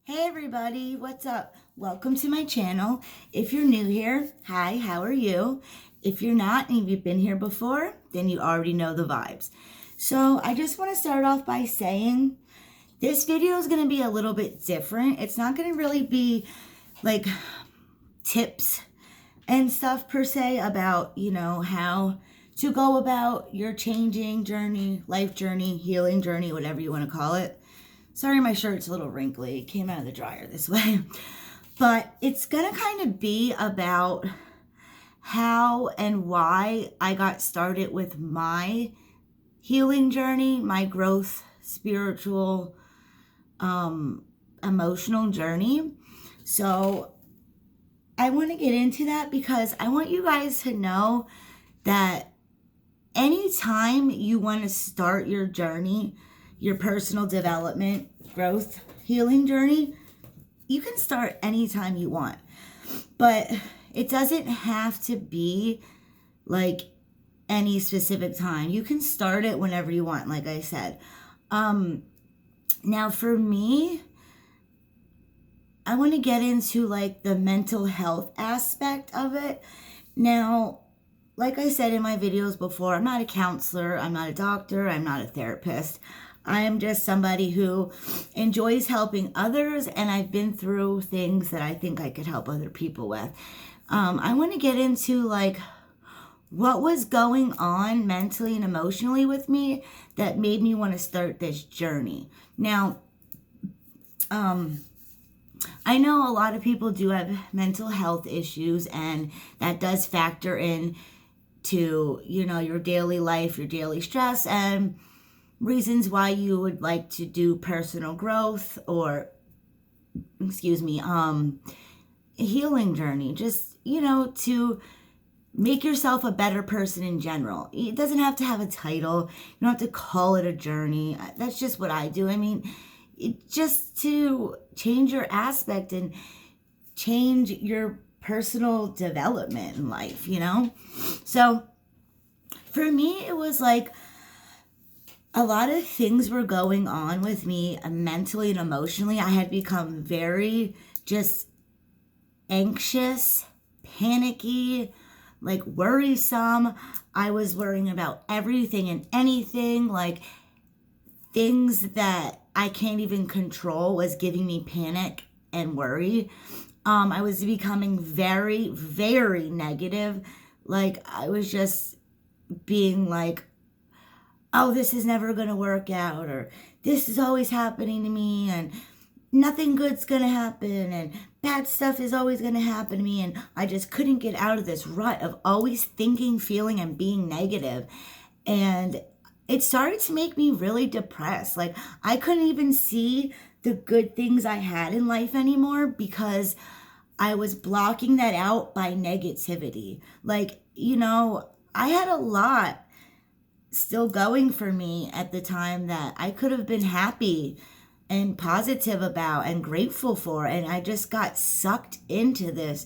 Hey everybody, what's up? Welcome to my channel. If you're new here, hi, how are you? If you're not and you've been here before, then you already know the vibes. So I just want to start off by saying this video is going to be a little bit different. It's not going to really be like tips and stuff per se about, how to go about your changing journey, life journey, healing journey, whatever you want to call it. Sorry, my shirt's a little wrinkly. It came out of the dryer this way. But it's going to kind of be about how and why I got started with my healing journey, my growth, spiritual, emotional journey. So I want to get into that because I want you guys to know that anytime you want to start your journey, your personal development, growth, healing journey, you can start anytime you want. But it doesn't have to be like any specific time. You can start it whenever you want, like I said. Now for me, I want to get into like the mental health aspect of it. Now, like I said in my videos before, I'm not a counselor, I'm not a doctor, I'm not a therapist. I am just somebody who enjoys helping others, and I've been through things that I think I could help other people with. I want to get into like what was going on mentally and emotionally with me that made me want to start this journey. Now, I know a lot of people do have mental health issues, and that does factor in to, your daily life, your daily stress, and reasons why you would like to do personal growth or, healing journey. Just, to make yourself a better person in general. It doesn't have to have a title. You don't have to call it a journey. That's just what I do. I mean, just to change your aspect and change your personal development in life, So for me, it was like a lot of things were going on with me mentally and emotionally. I had become very just anxious, panicky, like worrisome. I was worrying about everything and anything, like things that I can't even control was giving me panic and worry. I was becoming very, very negative. Like I was just being like, oh, this is never going to work out, or this is always happening to me, and nothing good's going to happen, and bad stuff is always going to happen to me. And I just couldn't get out of this rut of always thinking, feeling, and being negative. And it started to make me really depressed. Like I couldn't even see the good things I had in life anymore because I was blocking that out by negativity. Like, I had a lot still going for me at the time that I could have been happy and positive about and grateful for. And I just got sucked into this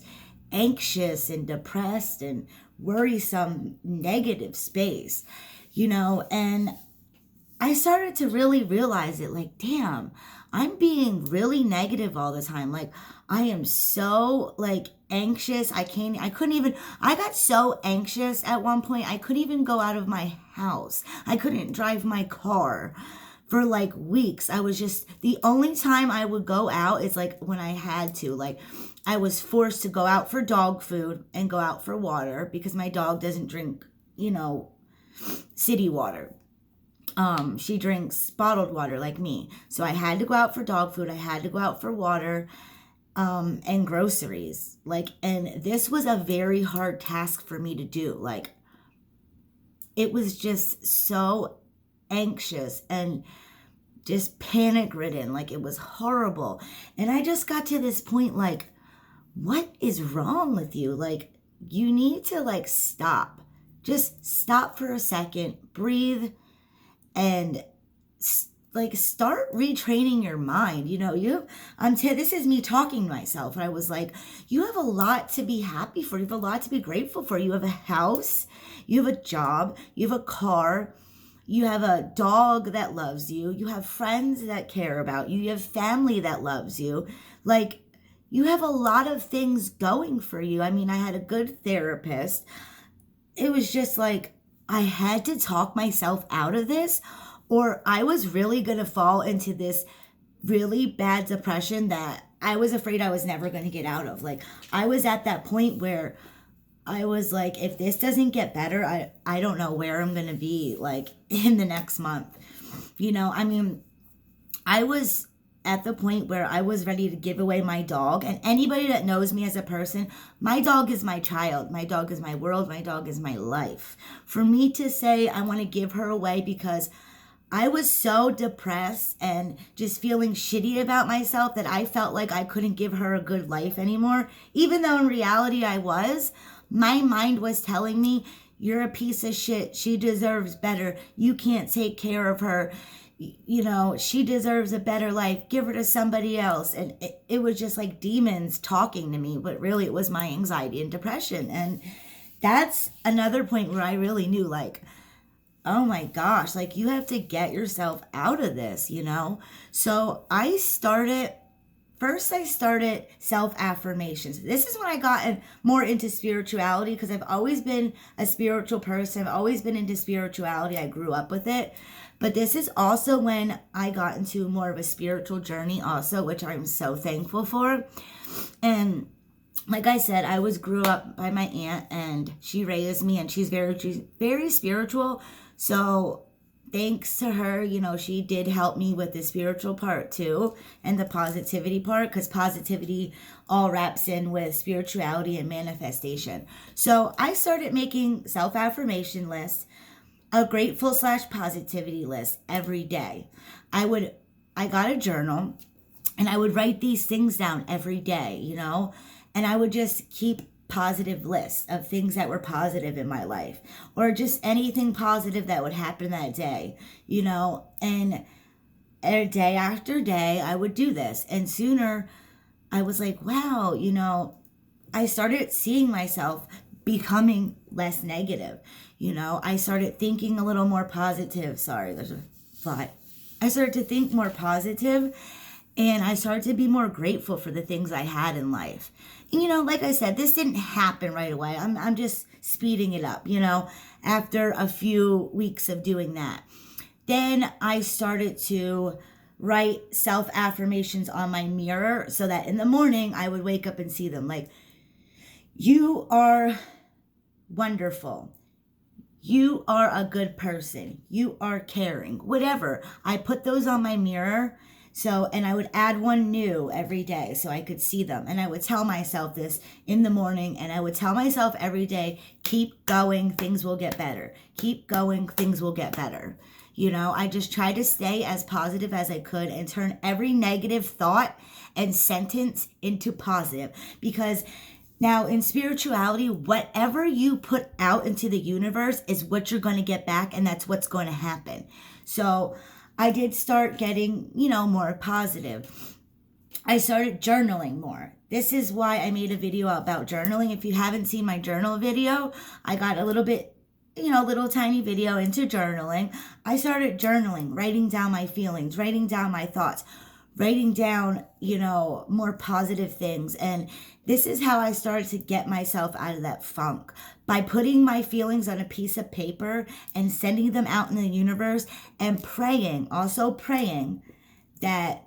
anxious and depressed and worrisome negative space, and I started to really realize it, like, damn, I'm being really negative all the time. Like, I am so like anxious. I got so anxious at one point, I couldn't even go out of my house. I couldn't drive my car for like weeks. I was just, the only time I would go out is like when I had to, like I was forced to go out for dog food and go out for water because my dog doesn't drink, city water. She drinks bottled water like me. So I had to go out for dog food. I had to go out for water, and groceries. And this was a very hard task for me to do. Like, it was just so anxious and just panic ridden. Like, it was horrible. And I just got to this point, like, what is wrong with you? Like, you need to like stop. Just stop for a second, breathe, and start retraining your mind. This is me talking to myself. I was like, you have a lot to be happy for. You have a lot to be grateful for. You have a house, you have a job, you have a car, You have a dog that loves you. You have friends that care about you. You have family that loves you. Like, you have a lot of things going for you. I mean, I had a good therapist. It was just like, I had to talk myself out of this, or I was really going to fall into this really bad depression that I was afraid I was never going to get out of. Like, I was at that point where I was like, if this doesn't get better, I don't know where I'm going to be, like, in the next month. You know, I mean, I was at the point where I was ready to give away my dog. And anybody that knows me as a person, my dog is my child. My dog is my world. My dog is my life. For me to say I want to give her away because I was so depressed and just feeling shitty about myself that I felt like I couldn't give her a good life anymore, even though in reality I was. My mind was telling me, you're a piece of shit. She deserves better. You can't take care of her. You know, she deserves a better life. Give her to somebody else. And it was just like demons talking to me, but really it was my anxiety and depression. And that's another point where I really knew, like, oh my gosh, like, you have to get yourself out of this, you know? So I started self-affirmations. This is when I got more into spirituality, because I've always been a spiritual person. I've always been into spirituality. I grew up with it. But this is also when I got into more of a spiritual journey also, which I'm so thankful for. And like I said, I grew up by my aunt, and she raised me, and she's very spiritual. So thanks to her, you know, she did help me with the spiritual part too, and the positivity part, because positivity all wraps in with spirituality and manifestation. So I started making self-affirmation lists, a grateful/positivity list every day. I got a journal, and I would write these things down every day, you know, and I would just keep positive lists of things that were positive in my life, or just anything positive that would happen that day, you know. And day after day I would do this, and sooner I was like, wow, you know, I started seeing myself becoming less negative. You know, I started thinking a little more positive. Sorry, there's a fly. I started to think more positive, and I started to be more grateful for the things I had in life. And, you know, like I said, this didn't happen right away. I'm just speeding it up, you know, after a few weeks of doing that. Then I started to write self-affirmations on my mirror, so that in the morning I would wake up and see them. Like, you are wonderful. You are a good person. You are caring. Whatever. I put those on my mirror. So, and I would add one new every day so I could see them. And I would tell myself this in the morning, and I would tell myself every day, keep going, things will get better. Keep going, things will get better. You know, I just tried to stay as positive as I could and turn every negative thought and sentence into positive. Because now, in spirituality, whatever you put out into the universe is what you're going to get back, and that's what's going to happen. So I did start getting, you know, more positive. I started journaling more. This is why I made a video about journaling. If you haven't seen my journal video, I got a little bit, you know, little tiny video into journaling. I started journaling, writing down my feelings, writing down my thoughts, writing down, you know, more positive things. And this is how I started to get myself out of that funk, by putting my feelings on a piece of paper and sending them out in the universe, and praying, also praying that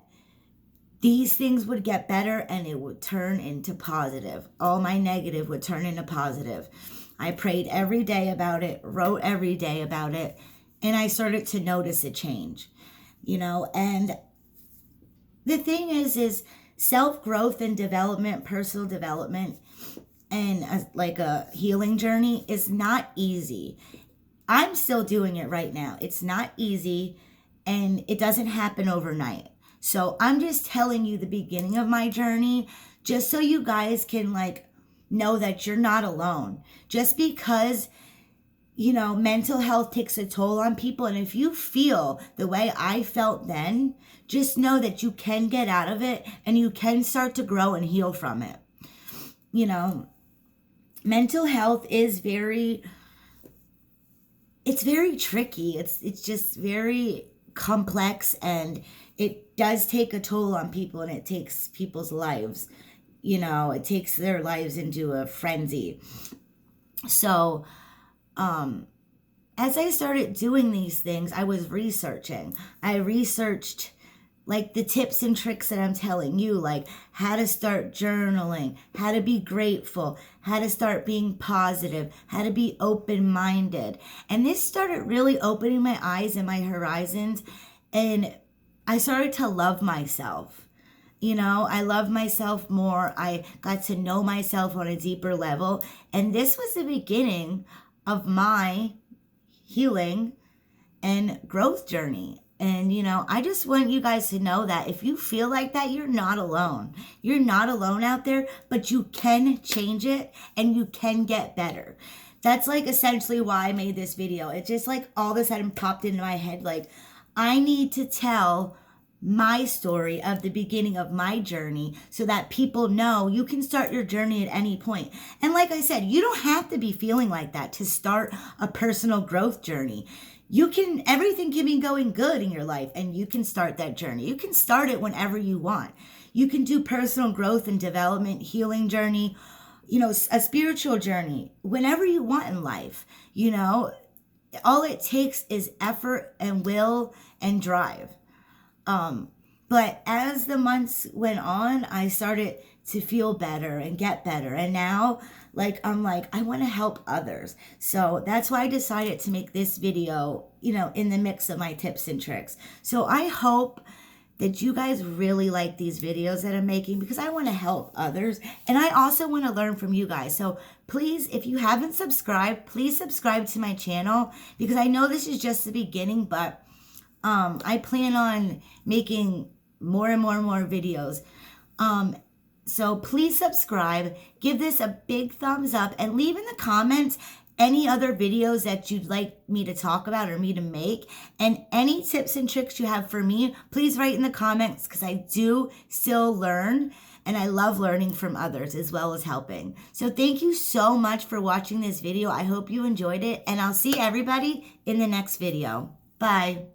these things would get better and it would turn into positive. All my negative would turn into positive. I prayed every day about it, wrote every day about it, and I started to notice a change, you know. And the thing is self-growth and development, personal development, and like a healing journey is not easy. I'm still doing it right now. It's not easy, and it doesn't happen overnight. So I'm just telling you the beginning of my journey, just so you guys can like know that you're not alone. Just because, you know, mental health takes a toll on people. And if you feel the way I felt then, just know that you can get out of it, and you can start to grow and heal from it. You know, mental health is very it's very tricky. It's just very complex, and it does take a toll on people, and it takes people's lives. It takes their lives into a frenzy. So, as I started doing these things, I was researching. I researched like the tips and tricks that I'm telling you, like how to start journaling, how to be grateful, how to start being positive, how to be open-minded. And this started really opening my eyes and my horizons. And I started to love myself. I love myself more. I got to know myself on a deeper level. And this was the beginning of my healing and growth journey. And, I just want you guys to know that if you feel like that, you're not alone. You're not alone out there, but you can change it and you can get better. That's like essentially why I made this video. It just like all of a sudden popped into my head. Like, I need to tell my story of the beginning of my journey so that people know you can start your journey at any point. And like I said, you don't have to be feeling like that to start a personal growth journey. Everything can be going good in your life, and you can start that journey. You can start it whenever you want. You can do personal growth and development, healing journey, a spiritual journey, whenever you want in life. All it takes is effort and will and drive. But as the months went on, I started to feel better and get better. And now, I want to help others. So that's why I decided to make this video, in the mix of my tips and tricks. So I hope that you guys really like these videos that I'm making, because I want to help others. And I also want to learn from you guys. So please, if you haven't subscribed, please subscribe to my channel, because I know this is just the beginning, but I plan on making more and more and more videos. So please subscribe, give this a big thumbs up, and leave in the comments any other videos that you'd like me to talk about or me to make. And any tips and tricks you have for me, please write in the comments, because I do still learn, and I love learning from others as well as helping. So thank you so much for watching this video. I hope you enjoyed it, and I'll see everybody in the next video. Bye.